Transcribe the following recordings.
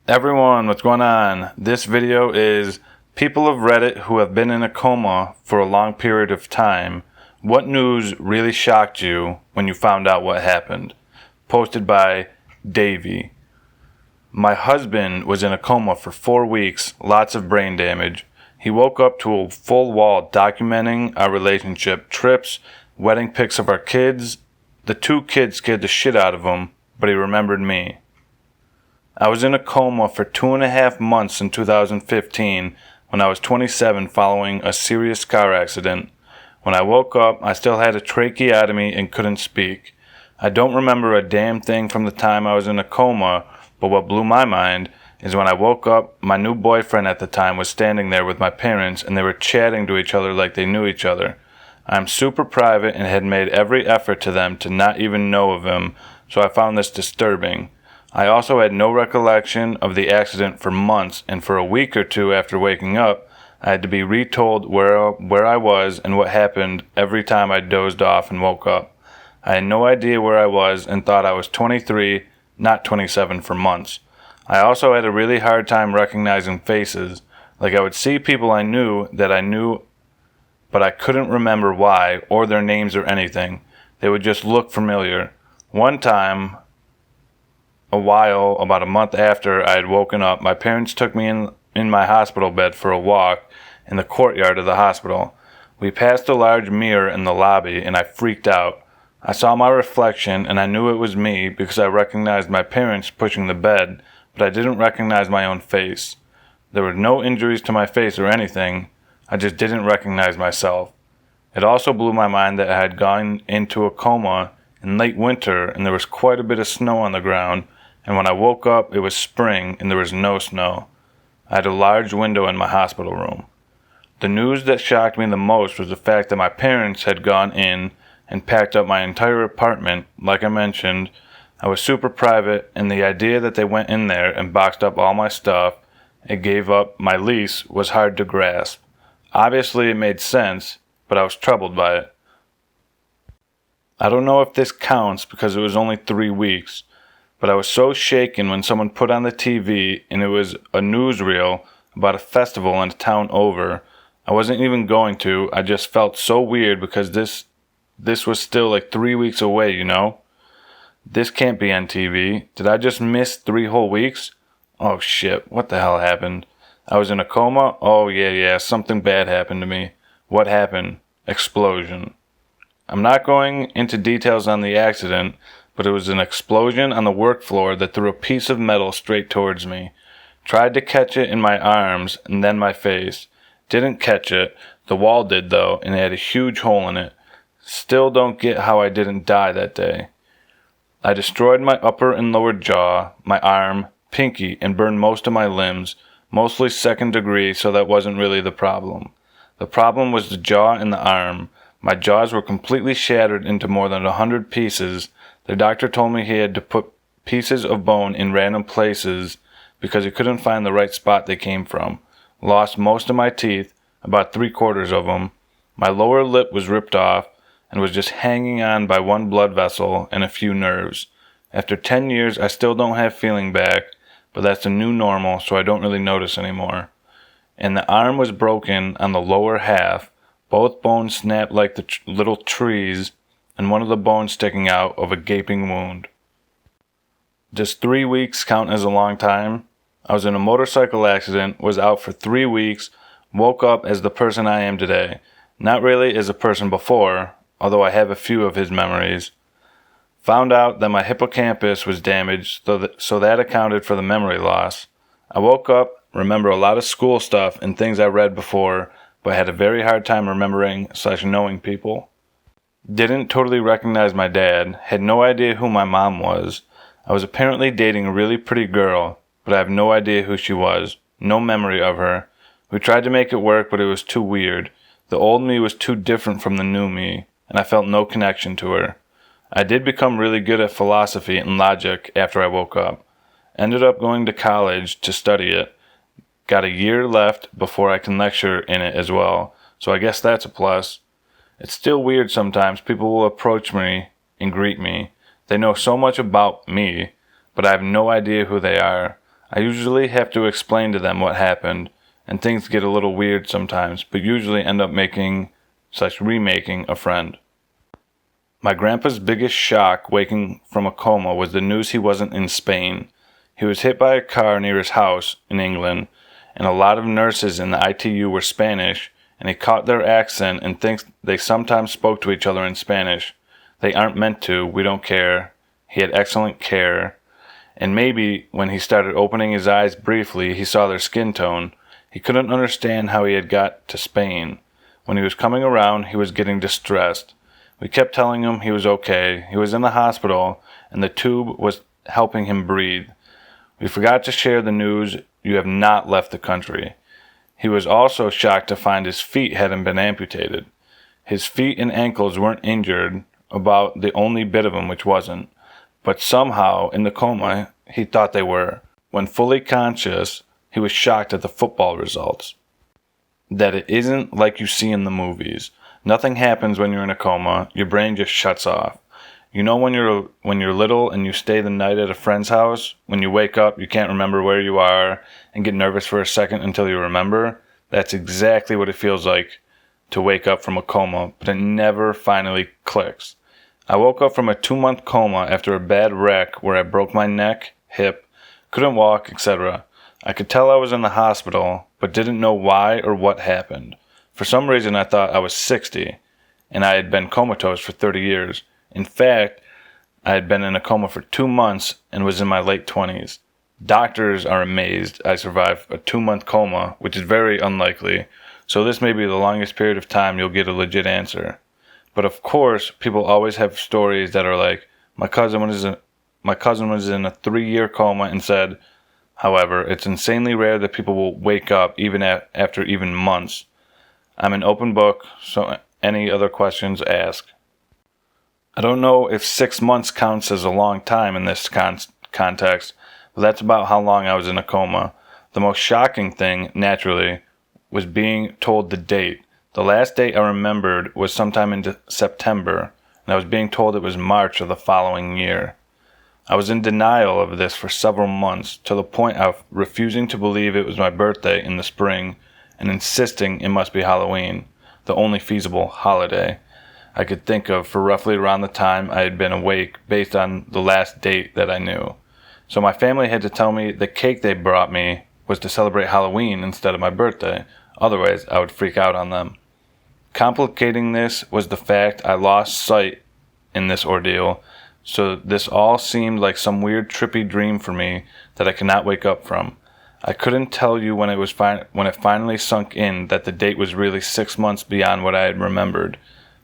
Everyone, what's going on? This video is people of Reddit who have been in a coma for a long period of time. What news really shocked you when you found out what happened? Posted by Davey. My husband was in a coma for 4 weeks, lots of brain damage. He woke up to a full wall documenting our relationship, trips, wedding pics of our kids. The 2 kids scared the shit out of him, but he remembered me. I was in a coma for 2.5 months in 2015 when I was 27 following a serious car accident. When I woke up, I still had a tracheotomy and couldn't speak. I don't remember a damn thing from the time I was in a coma, but what blew my mind is when I woke up, my new boyfriend at the time was standing there with my parents and they were chatting to each other like they knew each other. I'm super private and had made every effort to them to not even know of him, so I found this disturbing. I also had no recollection of the accident for months, and for a week or two after waking up, I had to be retold where I was and what happened every time I dozed off and woke up. I had no idea where I was and thought I was 23, not 27 for months. I also had a really hard time recognizing faces. Like I would see people I knew, but I couldn't remember why or their names or anything. They would just look familiar. One time, about a month after I had woken up, my parents took me in my hospital bed for a walk in the courtyard of the hospital. We passed a large mirror in the lobby and I freaked out. I saw my reflection and I knew it was me because I recognized my parents pushing the bed, but I didn't recognize my own face. There were no injuries to my face or anything. I just didn't recognize myself. It also blew my mind that I had gone into a coma in late winter and there was quite a bit of snow on the ground, and when I woke up it was spring and there was no snow. I had a large window in my hospital room. The news that shocked me the most was the fact that my parents had gone in and packed up my entire apartment. Like I mentioned, I was super private, and the idea that they went in there and boxed up all my stuff and gave up my lease was hard to grasp. Obviously it made sense, but I was troubled by it. I don't know if this counts because it was only 3 weeks, but I was so shaken when someone put on the TV and it was a newsreel about a festival in a town over. I wasn't even going to. I just felt so weird because this was still like 3 weeks away, you know? This can't be on TV. Did I just miss 3 whole weeks? Oh shit, what the hell happened? I was in a coma? Oh yeah, something bad happened to me. What happened? Explosion. I'm not going into details on the accident, but it was an explosion on the work floor that threw a piece of metal straight towards me. Tried to catch it in my arms and then my face. Didn't catch it. The wall did though, and it had a huge hole in it. Still don't get how I didn't die that day. I destroyed my upper and lower jaw, my arm, pinky, and burned most of my limbs, mostly 2nd degree, so that wasn't really the problem. The problem was the jaw and the arm. My jaws were completely shattered into more than 100 pieces. The doctor told me he had to put pieces of bone in random places because he couldn't find the right spot they came from. Lost most of my teeth, about 3/4 of them. My lower lip was ripped off and was just hanging on by one blood vessel and a few nerves. After 10 years, I still don't have feeling back, but that's the new normal, so I don't really notice anymore. And the arm was broken on the lower half. Both bones snapped like the little trees, and one of the bones sticking out of a gaping wound. Does 3 weeks count as a long time? I was in a motorcycle accident, was out for 3 weeks, woke up as the person I am today. Not really as a person before, although I have a few of his memories. Found out that my hippocampus was damaged, so that accounted for the memory loss. I woke up, remember a lot of school stuff and things I read before, but had a very hard time remembering/knowing people. Didn't totally recognize my dad, had no idea who my mom was. I was apparently dating a really pretty girl, but I have no idea who she was, no memory of her. We tried to make it work, but it was too weird. The old me was too different from the new me, and I felt no connection to her. I did become really good at philosophy and logic after I woke up. Ended up going to college to study it. Got a year left before I can lecture in it as well, so I guess that's a plus. It's still weird sometimes. People will approach me and greet me. They know so much about me, but I have no idea who they are. I usually have to explain to them what happened, and things get a little weird sometimes, but usually end up remaking a friend. My grandpa's biggest shock waking from a coma was the news he wasn't in Spain. He was hit by a car near his house in England, and a lot of nurses in the ITU were Spanish, and he caught their accent and thinks they sometimes spoke to each other in Spanish. They aren't meant to, we don't care. He had excellent care. And maybe when he started opening his eyes briefly, he saw their skin tone. He couldn't understand how he had got to Spain. When he was coming around, he was getting distressed. We kept telling him he was okay. He was in the hospital, and the tube was helping him breathe. We forgot to share the news. You have not left the country. He was also shocked to find his feet hadn't been amputated. His feet and ankles weren't injured, about the only bit of them which wasn't. But somehow, in the coma, he thought they were. When fully conscious, he was shocked at the football results. That it isn't like you see in the movies. Nothing happens when you're in a coma. Your brain just shuts off. You know when you're little and you stay the night at a friend's house? When you wake up, you can't remember where you are and get nervous for a second until you remember? That's exactly what it feels like to wake up from a coma, but it never finally clicks. I woke up from a 2-month coma after a bad wreck where I broke my neck, hip, couldn't walk, etc. I could tell I was in the hospital, but didn't know why or what happened. For some reason, I thought I was 60, and I had been comatose for 30 years. In fact, I had been in a coma for 2 months and was in my late 20s. Doctors are amazed I survived a 2-month coma, which is very unlikely, so this may be the longest period of time you'll get a legit answer. But of course, people always have stories that are like, my cousin was in a 3-year coma and said, however, it's insanely rare that people will wake up even after even months. I'm an open book, so any other questions, ask. I don't know if 6 months counts as a long time in this context, but that's about how long I was in a coma. The most shocking thing, naturally, was being told the date. The last date I remembered was sometime in September, and I was being told it was March of the following year. I was in denial of this for several months, to the point of refusing to believe it was my birthday in the spring, and insisting it must be Halloween, the only feasible holiday I could think of for roughly around the time I had been awake based on the last date that I knew. So my family had to tell me the cake they brought me was to celebrate Halloween instead of my birthday, otherwise I would freak out on them. Complicating this was the fact I lost sight in this ordeal, so this all seemed like some weird trippy dream for me that I could not wake up from. I couldn't tell you when it finally sunk in that the date was really 6 months beyond what I had remembered,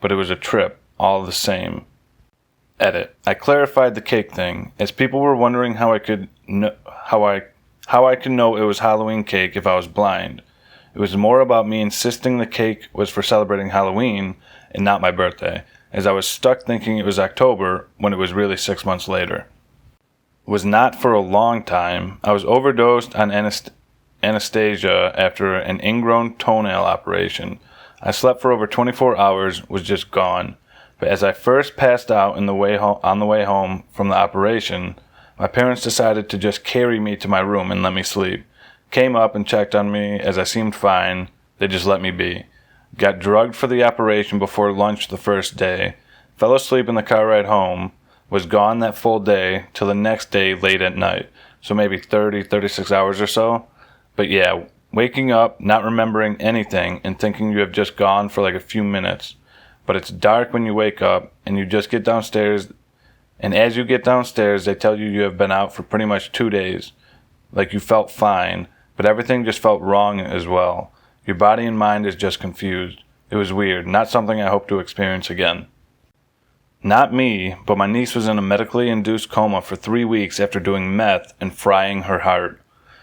but it was a trip, all the same. Edit. I clarified the cake thing, as people were wondering how I could know it was Halloween cake if I was blind. It was more about me insisting the cake was for celebrating Halloween and not my birthday, as I was stuck thinking it was October when it was really 6 months later. It was not for a long time. I was overdosed on anesthesia after an ingrown toenail operation. I slept for over 24 hours, was just gone. But as I first passed out on the way home from the operation, my parents decided to just carry me to my room and let me sleep. Came up and checked on me as I seemed fine. They just let me be. Got drugged for the operation before lunch the first day. Fell asleep in the car ride home. Was gone that full day till the next day late at night. So maybe 36 hours or so. But yeah, waking up, not remembering anything, and thinking you have just gone for like a few minutes. But it's dark when you wake up, and you just get downstairs, and as you get downstairs, they tell you have been out for pretty much 2 days. Like you felt fine, but everything just felt wrong as well. Your body and mind is just confused. It was weird, not something I hope to experience again. Not me, but my niece was in a medically induced coma for 3 weeks after doing meth and frying her heart.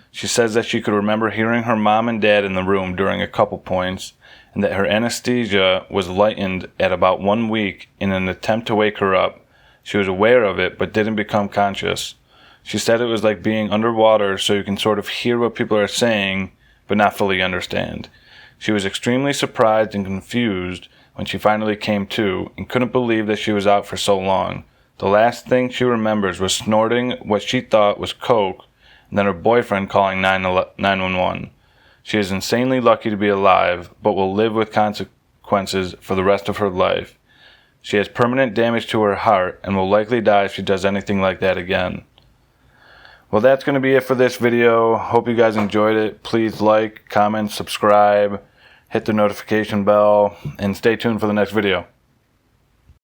She says that she could remember hearing her mom and dad in the room during a couple points, and that her anesthesia was lightened at about 1 week in an attempt to wake her up. She was aware of it, but didn't become conscious. She said it was like being underwater, so you can sort of hear what people are saying, but not fully understand. She was extremely surprised and confused when she finally came to, and couldn't believe that she was out for so long. The last thing she remembers was snorting what she thought was coke, and then her boyfriend calling 911. She is insanely lucky to be alive, but will live with consequences for the rest of her life. She has permanent damage to her heart and will likely die if she does anything like that again. Well, that's going to be it for this video. Hope you guys enjoyed it. Please like, comment, subscribe, hit the notification bell, and stay tuned for the next video.